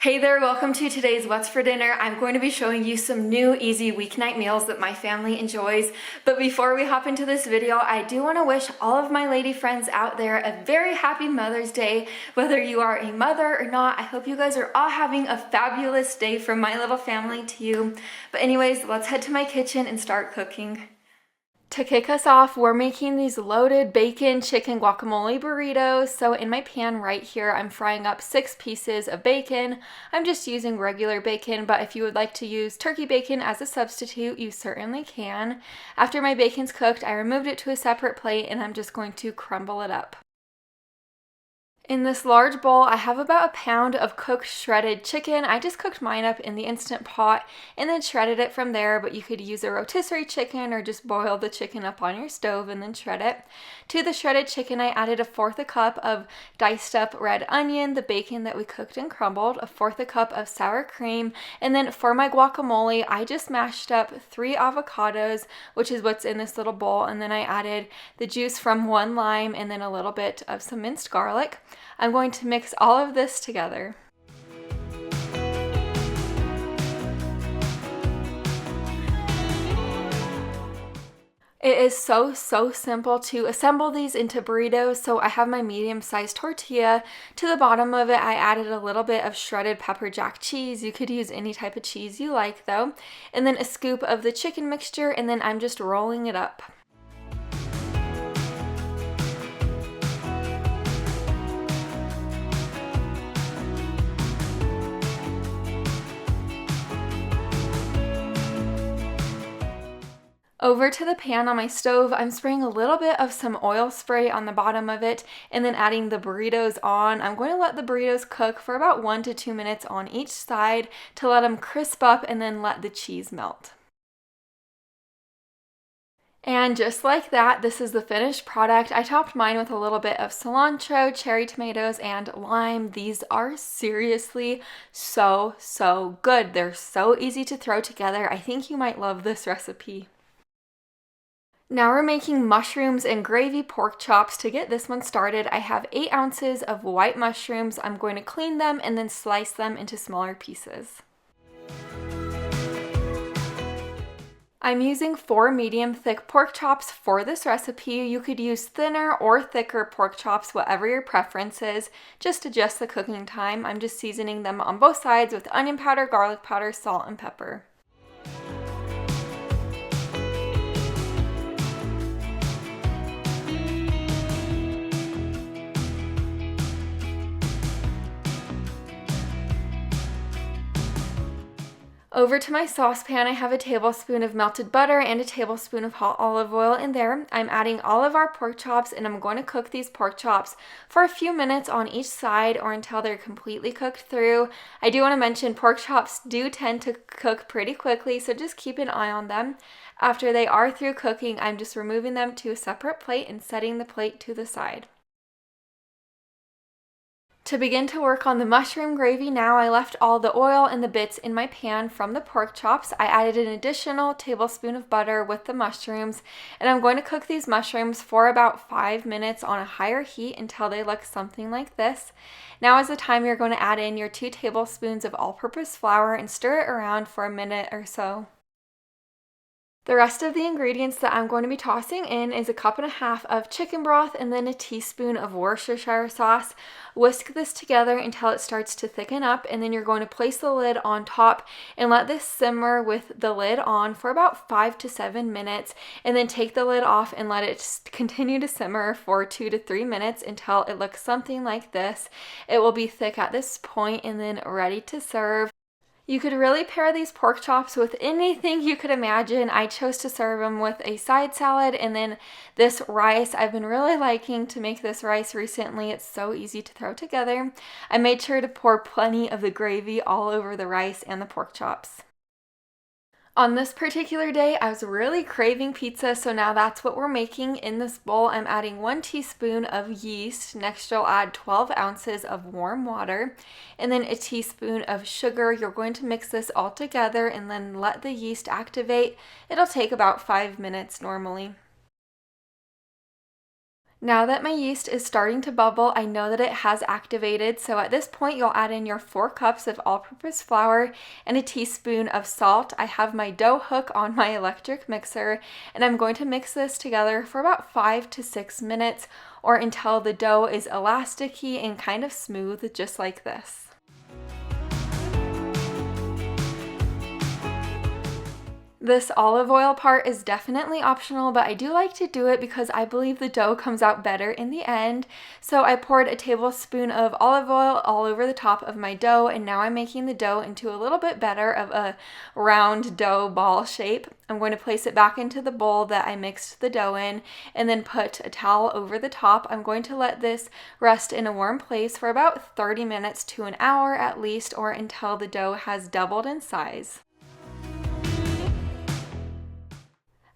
Hey there, welcome to today's What's for Dinner. I'm going to be showing you some new easy weeknight meals that my family enjoys. But before we hop into this video, I do want to wish all of my lady friends out there a very happy Mother's Day. Whether you are a mother or not, I hope you guys are all having a fabulous day from my little family to you. But anyways, let's head to my kitchen and start cooking. To kick us off, we're making these loaded bacon chicken guacamole burritos. So in my pan right here, I'm frying up 6 pieces of bacon. I'm just using regular bacon, but if you would like to use turkey bacon as a substitute, you certainly can. After my bacon's cooked, I removed it to a separate plate and I'm just going to crumble it up. In this large bowl, I have about a pound of cooked shredded chicken. I just cooked mine up in the Instant Pot and then shredded it from there, but you could use a rotisserie chicken or just boil the chicken up on your stove and then shred it. To the shredded chicken, I added 1/4 cup of diced up red onion, the bacon that we cooked and crumbled, 1/4 cup of sour cream, and then for my guacamole, I just mashed up 3 avocados, which is what's in this little bowl, and then I added the juice from 1 lime and then a little bit of some minced garlic. I'm going to mix all of this together. It is so simple to assemble these into burritos. So I have my medium-sized tortilla. To the bottom of it, I added a little bit of shredded pepper jack cheese. You could use any type of cheese you like though. And then a scoop of the chicken mixture, and then I'm just rolling it up. Over to the pan on my stove, I'm spraying a little bit of some oil spray on the bottom of it and then adding the burritos on. I'm going to let the burritos cook for about 1 to 2 minutes on each side to let them crisp up and then let the cheese melt. And just like that, this is the finished product. I topped mine with a little bit of cilantro, cherry tomatoes, and lime. These are seriously so good. They're so easy to throw together. I think you might love this recipe. Now we're making mushrooms and gravy pork chops. To get this one started, I have 8 ounces of white mushrooms. I'm going to clean them and then slice them into smaller pieces. I'm using 4 medium thick pork chops for this recipe. You could use thinner or thicker pork chops, whatever your preference is. Just adjust the cooking time. I'm just seasoning them on both sides with onion powder, garlic powder, salt, and pepper. Over to my saucepan, I have a tablespoon of melted butter and a tablespoon of hot olive oil in there. I'm adding all of our pork chops and I'm going to cook these pork chops for a few minutes on each side or until they're completely cooked through. I do want to mention pork chops do tend to cook pretty quickly, so just keep an eye on them. After they are through cooking, I'm just removing them to a separate plate and setting the plate to the side. To begin to work on the mushroom gravy now, I left all the oil and the bits in my pan from the pork chops. I added an additional tablespoon of butter with the mushrooms, and I'm going to cook these mushrooms for about 5 minutes on a higher heat until they look something like this. Now is the time you're going to add in your 2 tablespoons of all-purpose flour and stir it around for a minute or so. The rest of the ingredients that I'm going to be tossing in is 1.5 cups of chicken broth and then a teaspoon of Worcestershire sauce. Whisk this together until it starts to thicken up, and then you're going to place the lid on top and let this simmer with the lid on for about 5 to 7 minutes, and then take the lid off and let it continue to simmer for 2 to 3 minutes until it looks something like this. It will be thick at this point and then ready to serve. You could really pair these pork chops with anything you could imagine. I chose to serve them with a side salad and then this rice. I've been really liking to make this rice recently. It's so easy to throw together. I made sure to pour plenty of the gravy all over the rice and the pork chops. On this particular day, I was really craving pizza, so now that's what we're making. In this bowl, I'm adding 1 teaspoon of yeast. Next, you'll add 12 ounces of warm water, and then a teaspoon of sugar. You're going to mix this all together and then let the yeast activate. It'll take about 5 minutes normally. Now that my yeast is starting to bubble, I know that it has activated, so at this point you'll add in your 4 cups of all-purpose flour and a teaspoon of salt. I have my dough hook on my electric mixer, and I'm going to mix this together for about 5 to 6 minutes, or until the dough is elasticy and kind of smooth, just like this. This olive oil part is definitely optional, but I do like to do it because I believe the dough comes out better in the end. So I poured a tablespoon of olive oil all over the top of my dough, and now I'm making the dough into a little bit better of a round dough ball shape. I'm going to place it back into the bowl that I mixed the dough in, and then put a towel over the top. I'm going to let this rest in a warm place for about 30 minutes to an hour at least, or until the dough has doubled in size.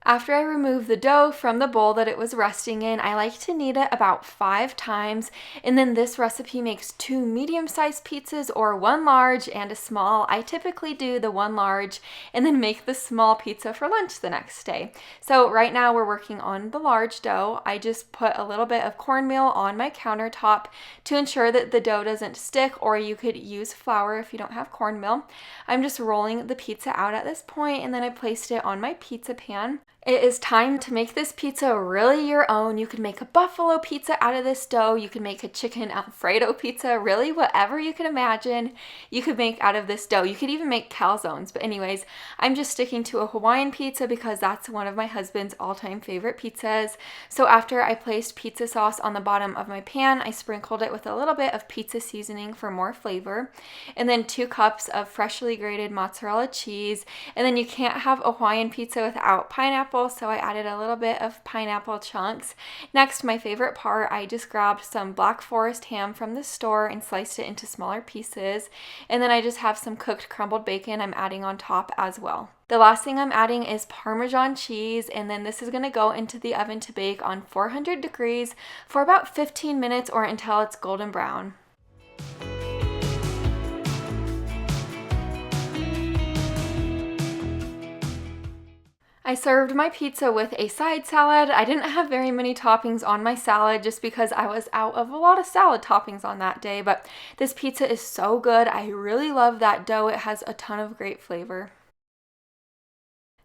After I remove the dough from the bowl that it was resting in, I like to knead it about 5 times, and then this recipe makes 2 medium-sized pizzas or 1 large and a small. I typically do the 1 large and then make the small pizza for lunch the next day. So right now we're working on the large dough. I just put a little bit of cornmeal on my countertop to ensure that the dough doesn't stick, or you could use flour if you don't have cornmeal. I'm just rolling the pizza out at this point, and then I placed it on my pizza pan. It is time to make this pizza really your own. You could make a buffalo pizza out of this dough. You could make a chicken Alfredo pizza, really whatever you can imagine you could make out of this dough. You could even make calzones, but anyways, I'm just sticking to a Hawaiian pizza because that's one of my husband's all-time favorite pizzas. So after I placed pizza sauce on the bottom of my pan, I sprinkled it with a little bit of pizza seasoning for more flavor, and then 2 cups of freshly grated mozzarella cheese. And then you can't have a Hawaiian pizza without pineapple, so I added a little bit of pineapple chunks. Next, my favorite part, I just grabbed some Black Forest ham from the store and sliced it into smaller pieces, and then I just have some cooked crumbled bacon I'm adding on top as well. The last thing I'm adding is Parmesan cheese, and then this is going to go into the oven to bake on 400 degrees for about 15 minutes or until it's golden brown. I served my pizza with a side salad. I didn't have very many toppings on my salad just because I was out of a lot of salad toppings on that day, but this pizza is so good. I really love that dough. It has a ton of great flavor.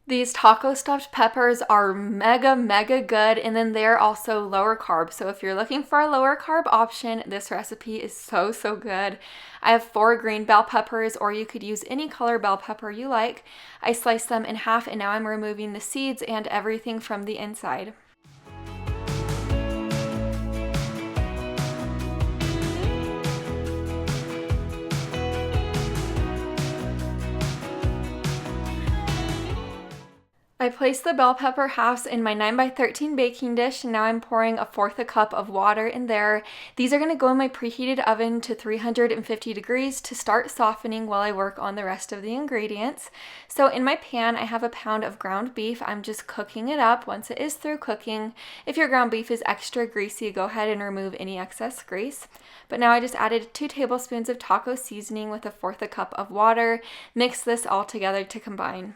These taco stuffed peppers are mega good, and then they're also lower carb. So if you're looking for a lower carb option, this recipe is so good. I have 4 green bell peppers, or you could use any color bell pepper you like. I sliced them in half, and now I'm removing the seeds and everything from the inside. I placed the bell pepper halves in my 9x13 baking dish, and now I'm pouring 1/4 cup of water in there. These are going to go in my preheated oven to 350 degrees to start softening while I work on the rest of the ingredients. So in my pan, I have a pound of ground beef. I'm just cooking it up once it is through cooking. If your ground beef is extra greasy, go ahead and remove any excess grease. But now I just added 2 tablespoons of taco seasoning with 1/4 cup of water. Mix this all together to combine.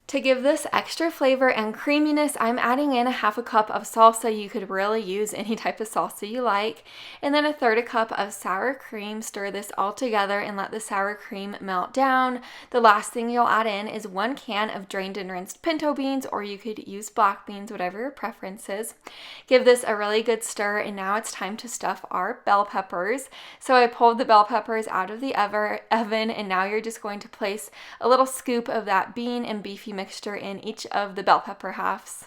To give this extra flavor and creaminess, I'm adding in 1/2 cup of salsa. You could really use any type of salsa you like. And then 1/3 cup of sour cream. Stir this all together and let the sour cream melt down. The last thing you'll add in is 1 can of drained and rinsed pinto beans, or you could use black beans, whatever your preference is. Give this a really good stir, and now it's time to stuff our bell peppers. So I pulled the bell peppers out of the oven, and now you're just going to place a little scoop of that bean and beefy mixture in each of the bell pepper halves.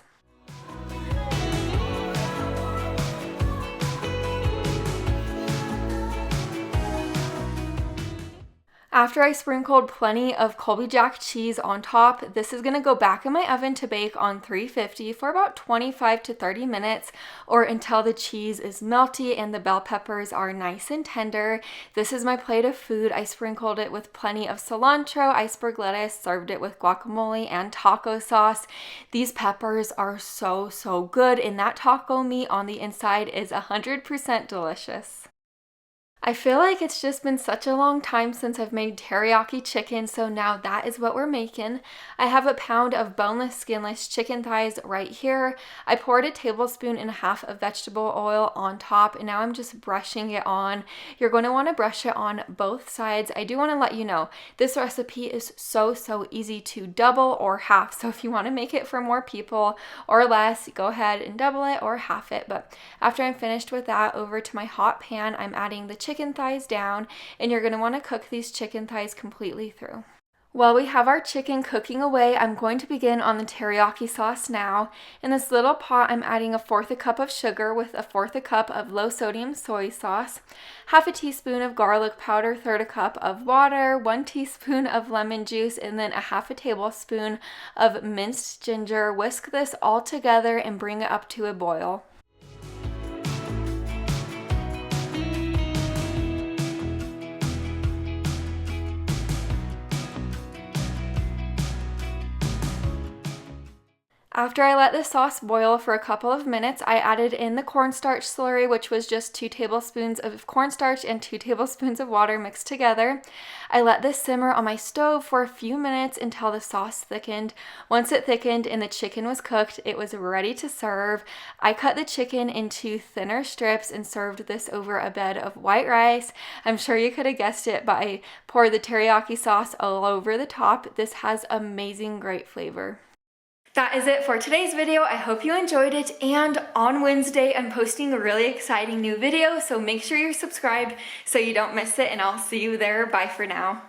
After I sprinkled plenty of Colby Jack cheese on top, this is going to go back in my oven to bake on 350 for about 25 to 30 minutes, or until the cheese is melty and the bell peppers are nice and tender. This is my plate of food. I sprinkled it with plenty of cilantro, iceberg lettuce, served it with guacamole and taco sauce. These peppers are so good, and that taco meat on the inside is 100% delicious. I feel like it's just been such a long time since I've made teriyaki chicken, so now that is what we're making. I have a pound of boneless, skinless chicken thighs right here. I poured a tablespoon and a half of vegetable oil on top, and now I'm just brushing it on. You're going to want to brush it on both sides. I do want to let you know, this recipe is so easy to double or half, so if you want to make it for more people or less, go ahead and double it or half it. But after I'm finished with that, over to my hot pan, I'm adding the chicken thighs down, and you're going to want to cook these chicken thighs completely through. While we have our chicken cooking away, I'm going to begin on the teriyaki sauce now. In this little pot, I'm adding 1/4 cup of sugar with 1/4 cup of low sodium soy sauce, 1/2 teaspoon of garlic powder, 1/3 cup of water, 1 teaspoon of lemon juice, and then 1/2 tablespoon of minced ginger. Whisk this all together and bring it up to a boil. After I let the sauce boil for a couple of minutes, I added in the cornstarch slurry, which was just 2 tablespoons of cornstarch and 2 tablespoons of water mixed together. I let this simmer on my stove for a few minutes until the sauce thickened. Once it thickened and the chicken was cooked, it was ready to serve. I cut the chicken into thinner strips and served this over a bed of white rice. I'm sure you could have guessed it, but I poured the teriyaki sauce all over the top. This has amazing, great flavor. That is it for today's video. I hope you enjoyed it, and on Wednesday I'm posting a really exciting new video, so make sure you're subscribed so you don't miss it, and I'll see you there. Bye for now.